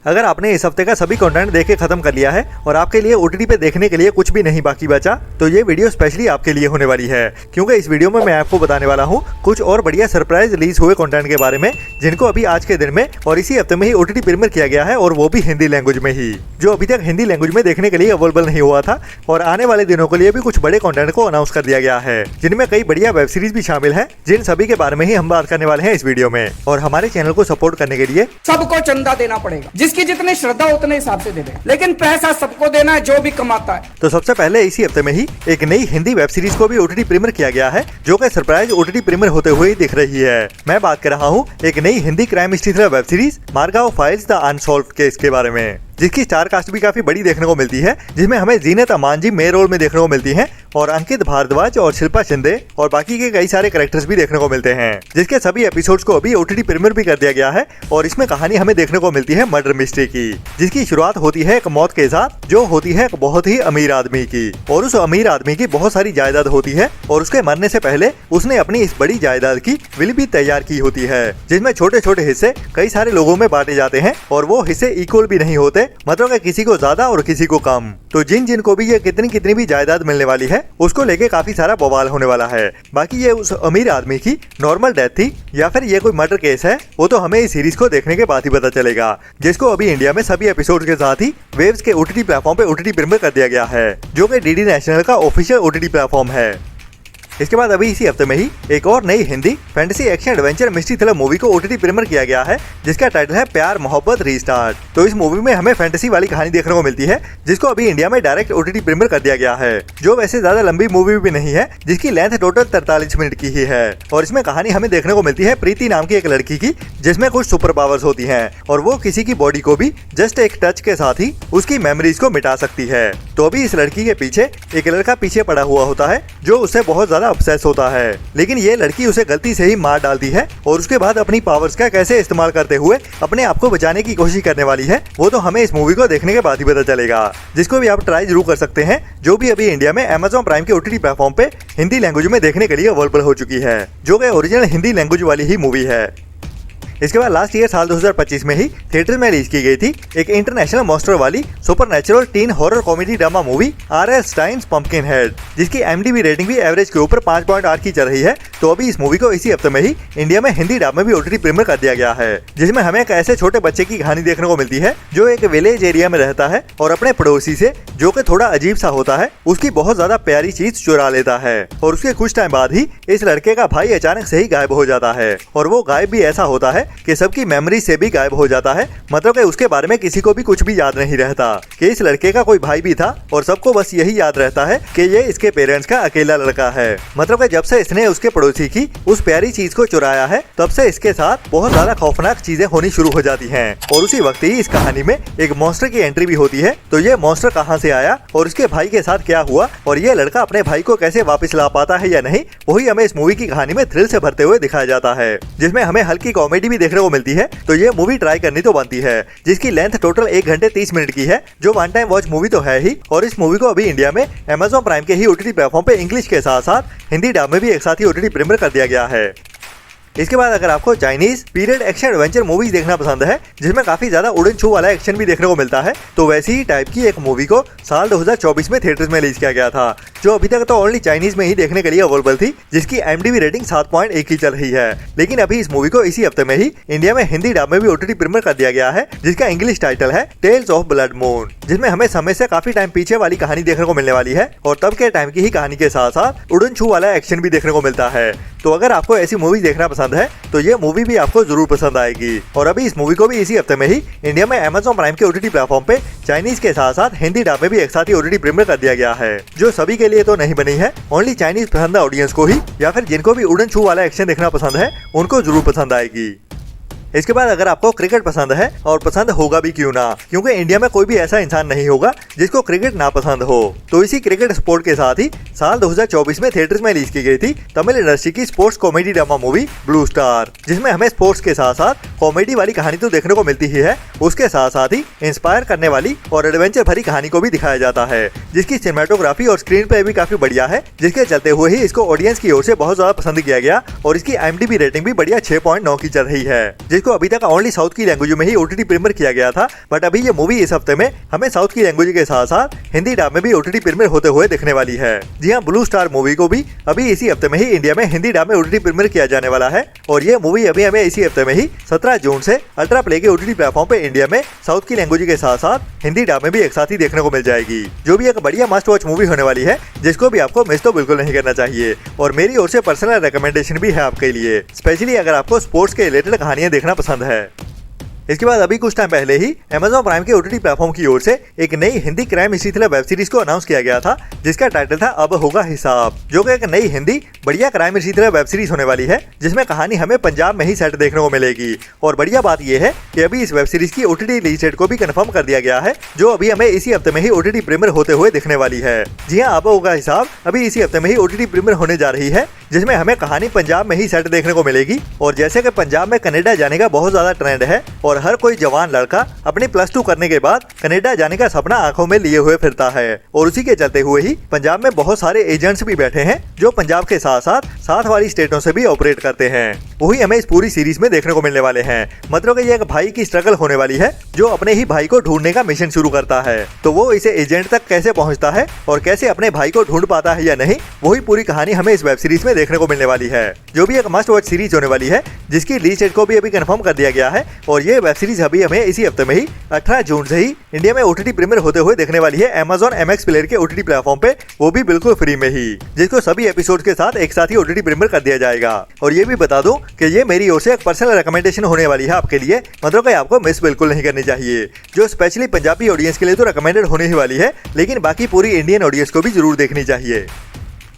अगर आपने इस हफ्ते का सभी कंटेंट देख के खत्म कर लिया है और आपके लिए ओटीटी पे देखने के लिए कुछ भी नहीं बाकी बचा, तो ये वीडियो स्पेशली आपके लिए होने वाली है, क्योंकि इस वीडियो में मैं आपको बताने वाला हूँ कुछ और बढ़िया सरप्राइज रिलीज हुए कंटेंट के बारे में, जिनको अभी आज के दिन में और इसी हफ्ते में ही ओटीटी प्रीमियर किया गया है, और वो भी हिंदी लैंग्वेज में ही, जो अभी तक हिंदी लैंग्वेज में देखने के लिए अवेलेबल नहीं हुआ था। और आने वाले दिनों के लिए भी कुछ बड़े कंटेंट को अनाउंस कर दिया गया है, जिनमें कई बढ़िया वेब सीरीज भी शामिल है, जिन सभी के बारे में ही हम बात करने वाले हैं इस वीडियो में। और हमारे चैनल को सपोर्ट करने के लिए सबको चंदा देना पड़ेगा, जिसकी जितनी श्रद्धा उतने हिसाब से दे दे, लेकिन पैसा सबको देना है जो भी कमाता है। तो सबसे पहले इसी हफ्ते में ही एक नई हिंदी वेब सीरीज को भी ओटीटी प्रीमियर किया गया है, जो कि सरप्राइज ओटीटी प्रीमियर होते हुए दिख रही है। मैं बात कर रहा हूँ एक नई Hindi crime history thriller web series Margao files the unsolved case के बारे में, जिसकी स्टार कास्ट भी काफी बड़ी देखने को मिलती है, जिसमें हमें जीनत अमान जी मेन रोल में देखने को मिलती हैं, और अंकित भारद्वाज और शिल्पा शिंदे और बाकी के कई सारे कैरेक्टर्स भी देखने को मिलते हैं, जिसके सभी एपिसोड्स को अभी ओटीटी प्रीमियर भी कर दिया गया है। और इसमें कहानी हमें देखने को मिलती है मर्डर मिस्ट्री की, जिसकी शुरुआत होती है एक मौत के साथ, जो होती है एक बहुत ही अमीर आदमी की, और उस अमीर आदमी की बहुत सारी जायदाद होती है, और उसके मरने से पहले उसने अपनी इस बड़ी जायदाद की विल भी तैयार की होती है, जिसमें छोटे छोटे हिस्से कई सारे लोगों में बांटे जाते हैं, और वो हिस्से इक्वल भी नहीं होते, मतलब किसी को ज्यादा और किसी को कम। तो जिन को भी ये कितनी भी जायदाद मिलने वाली है, उसको लेके काफी सारा बवाल होने वाला है। बाकी ये उस अमीर आदमी की नॉर्मल डेथ थी या फिर ये कोई मर्डर केस है, वो तो हमें इस सीरीज को देखने के बाद ही पता चलेगा, जिसको अभी इंडिया में सभी एपिसोड के साथ ही वेव्स के ओटीटी प्लेटफॉर्म पे ओटीटी प्रीमियर कर दिया गया है, जो कि डीडी नेशनल का ऑफिशियल ओटीटी प्लेटफॉर्म है। इसके बाद अभी इसी हफ्ते में ही एक और नई Hindi fantasy action adventure mystery thriller movie को ओटीटी प्रीमियर किया गया है, जिसका टाइटल है प्यार मोहब्बत रीस्टार्ट। तो इस मूवी में हमें फैंटेसी वाली कहानी देखने को मिलती है, जिसको अभी इंडिया में डायरेक्ट ओटीटी प्रीमियर कर दिया गया है, जो वैसे ज्यादा लंबी मूवी भी नहीं है, जिसकी लेंथ टोटल 43 मिनट की ही है। और इसमें कहानी हमें देखने को मिलती है प्रीति नाम की एक लड़की की, जिसमें कुछ सुपर पावर्स होती है, और वो किसी की बॉडी को भी जस्ट एक टच के साथ ही उसकी मेमोरीज को मिटा सकती है। तो अभी इस लड़की के पीछे एक लड़का पीछे पड़ा हुआ होता है, जो उससे बहुत ज्यादा ऑब्सेस होता है, लेकिन ये लड़की उसे गलती से ही मार डालती है, और उसके बाद अपनी पावर्स का कैसे इस्तेमाल करते हुए अपने आप को बचाने की कोशिश करने वाली है, वो तो हमें इस मूवी को देखने के बाद ही पता चलेगा, जिसको भी आप ट्राई जरूर कर सकते हैं, जो भी अभी इंडिया में Amazon प्राइम के ओटीटी प्लेटफॉर्म पे हिंदी लैंग्वेज में देखने के लिए अवेलेबल हो चुकी है, जो कि ओरिजिनल हिंदी लैंग्वेज वाली ही मूवी है। इसके बाद लास्ट ईयर साल 2025 में ही थिएटर में रिलीज की गई थी एक इंटरनेशनल मॉन्स्टर वाली supernatural teen horror comedy drama movie R L. Stine's Pumpkinhead, जिसकी IMDb रेटिंग भी एवरेज के ऊपर 5.8 की चल रही है। तो अभी इस मूवी को इसी हफ्ते में ही इंडिया में हिंदी डब में भी ओटीटी प्रीमियर कर दिया गया है, जिसमें हमें एक ऐसे छोटे बच्चे की कहानी देखने को मिलती है, जो एक विलेज एरिया में रहता है और अपने पड़ोसी से, जो कि थोड़ा अजीब सा होता है, उसकी बहुत ज्यादा प्यारी चीज चुरा लेता है, और उसके कुछ टाइम बाद ही इस लड़के का भाई अचानक से ही गायब हो जाता है, और वो गायब भी ऐसा होता है कि सबकी मेमोरी से भी गायब हो जाता है, मतलब कि उसके बारे में किसी को भी कुछ भी याद नहीं रहता कि इस लड़के का कोई भाई भी था, और सबको बस यही याद रहता है कि ये इसके पेरेंट्स का अकेला लड़का है। मतलब कि जब से इसने उसके पड़ोसी की उस प्यारी चीज को चुराया है, तब से इसके साथ बहुत ज्यादा खौफनाक चीजें होनी शुरू हो जाती हैं, और उसी वक्त ही इस कहानी में एक मॉन्स्टर की एंट्री भी होती है। तो ये मॉन्स्टर कहाँ से आया और उसके भाई के साथ क्या हुआ, और ये लड़का अपने भाई को कैसे वापस ला पाता है या नहीं, वही हमें इस मूवी की कहानी में थ्रिल से भरते हुए दिखाया जाता है, जिसमें हमें हल्की कॉमेडी भी देखने को मिलती है। तो ये मूवी ट्राई करनी तो बनती है, जिसकी लेंथ टोटल 1 घंटे 30 मिनट की है, जो वन टाइम वॉच मूवी तो है ही। और इस मूवी को अभी इंडिया में Amazon प्राइम के ही ओटीटी प्लेटफॉर्म पे इंग्लिश के साथ साथ हिंदी डब में भी एक साथ ही ओटीटी प्रीमियर कर दिया गया है। इसके बाद अगर आपको Chinese period action adventure movies देखना पसंद है, जिसमें काफी ज्यादा उड़न छू वाला एक्शन भी देखने को मिलता है, तो वैसी ही टाइप की एक मूवी को साल 2024 में थिएटर्स में रिलीज किया गया था, जो अभी तक तो ओनली चाइनीज में ही देखने के लिए अवेलेबल थी, जिसकी IMDb रेटिंग 7.1 की चल रही है। लेकिन अभी इस मूवी को इसी हफ्ते में ही इंडिया में हिंदी डब में भी ओटीटी प्रीमियर कर दिया गया है, जिसका इंग्लिश टाइटल है टेल्स ऑफ ब्लड मून, जिसमें हमें समय से काफी टाइम पीछे वाली कहानी देखने को मिलने वाली है, और तब के टाइम की ही कहानी के साथ साथ उड़न छू वाला एक्शन भी देखने को मिलता है। तो अगर आपको ऐसी मूवी देखना पसंद है, तो ये मूवी भी आपको जरूर पसंद आएगी। और अभी इस मूवी को भी इसी हफ्ते में ही इंडिया में Amazon प्राइम के ओटीटी प्लेटफॉर्म पे चाइनीज के साथ साथ हिंदी डब में भी एक साथ ही ओटीटी प्रीमियर कर दिया गया है, जो सभी के लिए तो नहीं बनी है, ओनली चाइनीज पसंद ऑडियंस को ही, या फिर जिनको भी उड़न छू वाला एक्शन देखना पसंद है, उनको जरूर पसंद आएगी। इसके बाद अगर आपको क्रिकेट पसंद है, और पसंद होगा भी क्यों ना, क्योंकि इंडिया में कोई भी ऐसा इंसान नहीं होगा जिसको क्रिकेट ना पसंद हो, तो इसी क्रिकेट स्पोर्ट के साथ ही साल 2024 में थिएटर्स में रिलीज की गई थी तमिल इंडस्ट्री की sports comedy drama movie blue star, जिसमें हमें स्पोर्ट्स के साथ साथ कॉमेडी वाली कहानी तो देखने को मिलती ही है, उसके साथ साथ ही इंस्पायर करने वाली और एडवेंचर भरी कहानी को भी दिखाया जाता है, जिसकी सिनेमेटोग्राफी और स्क्रीन प्ले भी काफी बढ़िया है, जिसके चलते हुए ही इसको ऑडियंस की ओर से बहुत ज्यादा पसंद किया गया, और इसकी IMDb रेटिंग भी बढ़िया 6.9 की चल रही है, जिसको अभी तक ओनली साउथ की लैंग्वेज में ही OTT प्रीमियर किया गया था, बट अभी ये मूवी इस हफ्ते में हमें साउथ की लैंग्वेज के साथ साथ हिंदी डब में भी OTT प्रीमियर होते हुए दिखने वाली है। जी हाँ, ब्लू स्टार मूवी को भी अभी इसी हफ्ते में ही इंडिया में हिंदी डब में OTT प्रीमियर किया जाने वाला है और ये मूवी अभी हमें इसी हफ्ते में ही 17 जून से अल्ट्रा प्ले के OTT प्लेटफॉर्म पे इंडिया में साउथ की लैंग्वेज के साथ साथ हिंदी डब में भी एक साथ ही देखने को मिल जाएगी, जो भी एक बढ़िया मस्ट वॉच मूवी होने वाली है, जिसको भी आपको मिस तो बिल्कुल नहीं करना चाहिए। और मेरी ओर से पर्सनल रिकमेंडेशन भी है आपके लिए, स्पेशली अगर आपको स्पोर्ट्स के रिलेटेड कहानियां देखना पसंद है। इसके बाद अभी कुछ टाइम पहले ही Amazon प्राइम के OTT प्लेटफॉर्म की ओर से एक नई Hindi crime history thriller web series को अनाउंस किया गया था, जिसका टाइटल था अब होगा हिसाब, जो कि एक नई हिंदी बढ़िया crime history thriller web series होने वाली है, जिसमें कहानी हमें पंजाब में ही सेट देखने को मिलेगी। और बढ़िया बात यह है कि अभी इस वेब सीरीज की OTT रिलीज डेट को भी कंफर्म कर दिया गया है, जो अभी हमें इसी हफ्ते में ही OTT प्रीमियर होते हुए दिखने वाली है। जी हाँ, अब होगा हिसाब अभी इसी हफ्ते में ही OTT प्रीमियर होने जा रही है, जिसमें हमें कहानी पंजाब में ही सेट देखने को मिलेगी। और जैसे कि पंजाब में कनाडा जाने का बहुत ज्यादा ट्रेंड है और हर कोई जवान लड़का अपनी +2 करने के बाद कनाडा जाने का सपना आंखों में लिए हुए फिरता है, और उसी के चलते हुए ही पंजाब में बहुत सारे एजेंट्स भी बैठे हैं, जो पंजाब के साथ साथ साथ वाली स्टेटों से भी ऑपरेट करते हैं। वही हमें इस पूरी सीरीज में देखने को मिलने वाले हैं। मतलब कि ये एक भाई की स्ट्रगल होने वाली है, जो अपने ही भाई को ढूंढने का मिशन शुरू करता है। तो वो इसे एजेंट तक कैसे पहुंचता है और कैसे अपने भाई को ढूंढ पाता है या नहीं, वही पूरी कहानी हमें इस वेब सीरीज में देखने को मिलने वाली है, जो भी एक मस्ट वॉच सीरीज होने वाली है, जिसकी रिलीज डेट को भी अभी कंफर्म कर दिया गया है। और ये वेब सीरीज अभी हमें इसी हफ्ते में ही 18 जून से ही इंडिया में OTT प्रीमियर होते हुए देखने वाली है Amazon MX प्लेयर के OTT प्लेटफॉर्म पे, वो भी बिल्कुल फ्री में ही, जिसको सभी एपिसोड के साथ एक साथ ही OTT प्रीमियर कर दिया जाएगा। और ये भी बता दूं कि ये मेरी ओर से एक पर्सनल रिकमेंडेशन होने वाली है आपके लिए, मतलब कि आपको मिस बिल्कुल नहीं करनी चाहिए, जो स्पेशली पंजाबी ऑडियंस के लिए तो रिकमेंडेड होने ही वाली है, लेकिन बाकी पूरी इंडियन ऑडियंस को भी जरूर देखनी चाहिए।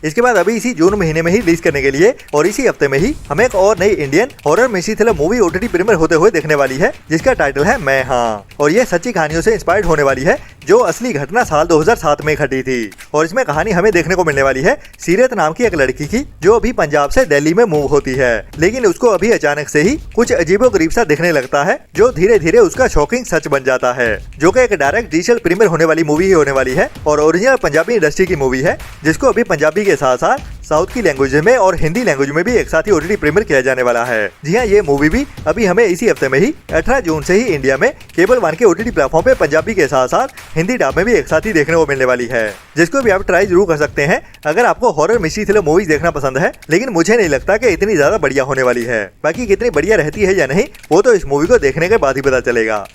इसके बाद अभी इसी जून महीने में ही रिलीज करने के लिए और इसी हफ्ते में ही हमें एक और नई Indian horror mystery thriller movie OTT premiere होते हुए देखने वाली है, जिसका टाइटल है मैं हाँ। और ये सच्ची कहानियों से इंस्पायर्ड होने वाली है, जो असली घटना साल 2007 में घटी थी। और इसमें कहानी हमें देखने को मिलने वाली है सीरत नाम की एक लड़की की, जो अभी पंजाब से दिल्ली में मूव होती है, लेकिन उसको अभी अचानक से ही कुछ अजीबोगरीब सा दिखने लगता है, जो धीरे धीरे उसका शॉकिंग सच बन जाता है, जो कि एक डायरेक्ट डिजिटल प्रीमियर होने वाली मूवी ही होने वाली है और ओरिजिनल पंजाबी इंडस्ट्री की मूवी है, जिसको अभी पंजाबी के साथ साथ साउथ की लैंग्वेज में और हिंदी लैंग्वेज में भी एक साथ ही OTT प्रीमियर किया जाने वाला है। जी हाँ, ये मूवी भी अभी हमें इसी हफ्ते में ही 18 जून से ही इंडिया में केबल 1 के OTT प्लेटफॉर्म पे पंजाबी के साथ साथ हिंदी डब में भी एक साथ ही देखने को मिलने वाली है, जिसको भी आप ट्राई जरूर कर सकते हैं अगर आपको हॉरर मिस्ट्री थ्रिलर मूवीज देखना पसंद है। लेकिन मुझे नहीं लगता कि इतनी ज्यादा बढ़िया होने वाली है, बाकी कितनी बढ़िया रहती है या नहीं वो तो इस मूवी को देखने के बाद ही पता चलेगा।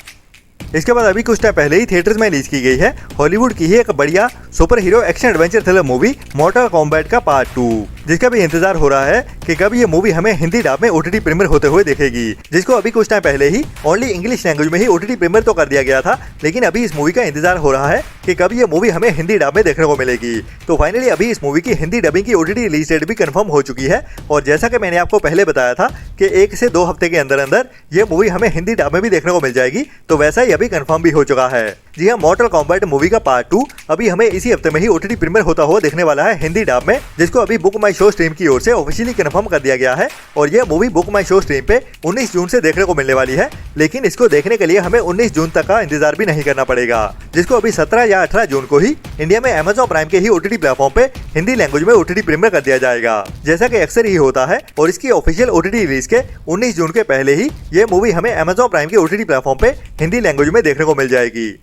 इसके बाद अभी कुछ टाइम पहले ही थिएटर्स में रिलीज की गई है हॉलीवुड की ही एक बढ़िया super hero action adventure thriller movie मॉर्टल combat का पार्ट 2, जिसका भी इंतजार हो रहा है कि कब ये मूवी हमें हिंदी डब में OTT प्रीमियर होते हुए देखेगी, जिसको अभी कुछ टाइम पहले ही ओनली इंग्लिश लैंग्वेज में ही OTT प्रीमियर तो कर दिया गया था, लेकिन अभी इस मूवी का इंतजार हो रहा है कि कब ये मूवी हमें हिंदी डब में देखने को मिलेगी। तो फाइनली अभी इस मूवी की हिंदी डबिंग की OTT रिलीज डेट भी कंफर्म हो चुकी है, और जैसा कि मैंने आपको पहले बताया था कि 1 से 2 हफ्ते के अंदर अंदर ये मूवी हमें हिंदी डब में भी देखने को मिल जाएगी, तो वैसा ही अभी कंफर्म भी हो चुका है। जी हाँ, मॉर्टल कॉम्बैट मूवी का पार्ट 2 अभी हमें इसी हफ्ते में ही OTT प्रीमियर होता हुआ देखने वाला है हिंदी डब में, जिसको अभी बुक माई शो स्ट्रीम की ओर से ऑफिशियली कंफर्म कर दिया गया है। और यह मूवी बुक माई शो स्ट्रीम पे 19 जून से देखने को मिलने वाली है, लेकिन इसको देखने के लिए हमें 19 जून तक का इंतजार भी नहीं करना पड़ेगा, जिसको अभी 17 या 18 जून को ही इंडिया में Amazon प्राइम के ही OTT प्लेटफॉर्म पे हिंदी लैंग्वेज में OTT प्रीमियर कर दिया जाएगा, जैसा कि अक्सर ही होता है। और इसकी ऑफिशियल OTT रिलीज के 19 जून के पहले ही ये मूवी हमें Amazon प्राइम के OTT प्लेटफॉर्म पे हिंदी लैंग्वेज में देखने को मिल जाएगी।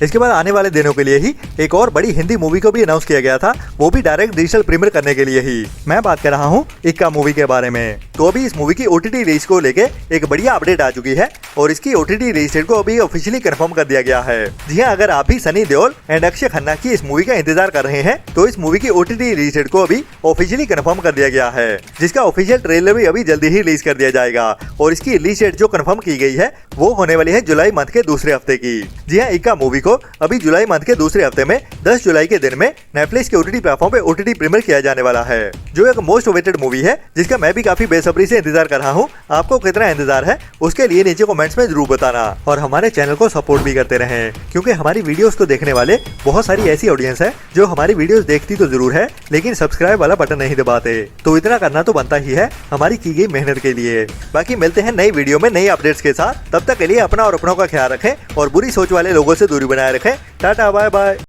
इसके बाद आने वाले दिनों के लिए ही एक और बड़ी हिंदी मूवी को भी अनाउंस किया गया था, वो भी डायरेक्ट डिजिटल प्रीमियर करने के लिए ही। मैं बात कर रहा हूँ इक्का मूवी के बारे में। तो अभी इस मूवी की OTT रिलीज को लेके एक बढ़िया अपडेट आ चुकी है और इसकी OTT रिलीज डेट को अभी ऑफिशियली कंफर्म कर दिया गया है। जी हाँ, अगर आप भी सनी देओल एंड अक्षय खन्ना की इस मूवी का इंतजार कर रहे हैं तो इस मूवी की OTT रिलीज डेट को अभी ऑफिशियली कंफर्म कर दिया गया है, जिसका ऑफिशियल ट्रेलर भी अभी जल्दी ही रिलीज कर दिया जाएगा। और इसकी रिलीज डेट जो कंफर्म की गई है वो होने वाली है जुलाई मंथ के दूसरे हफ्ते की। जी हाँ, इक्का मूवी को अभी जुलाई मंथ के दूसरे हफ्ते में 10 जुलाई के दिन में नेटफ्लिक्स के OTT प्लेटफॉर्म पे OTT प्रीमियर किया जाने वाला है, जो एक मोस्ट अवेटेड मूवी है, जिसका मैं भी काफी बेसब्री से इंतजार कर रहा हूँ। आपको कितना इंतजार है उसके लिए नीचे कमेंट्स में जरूर बताना, और हमारे चैनल को सपोर्ट भी करते रहें, क्योंकि हमारी वीडियोस को देखने वाले बहुत सारी ऐसी ऑडियंस है जो हमारी वीडियोस देखती तो जरूर है, लेकिन सब्सक्राइब वाला बटन नहीं दबाते। तो इतना करना तो बनता ही है हमारी की गई मेहनत के लिए। बाकी मिलते हैं नई वीडियो में नई अपडेट्स के साथ, तब तक के लिए अपना और अपनों का ख्याल रखें और बुरी सोच वाले लोगों से दूरी बनाए रखें। Tata, bye bye.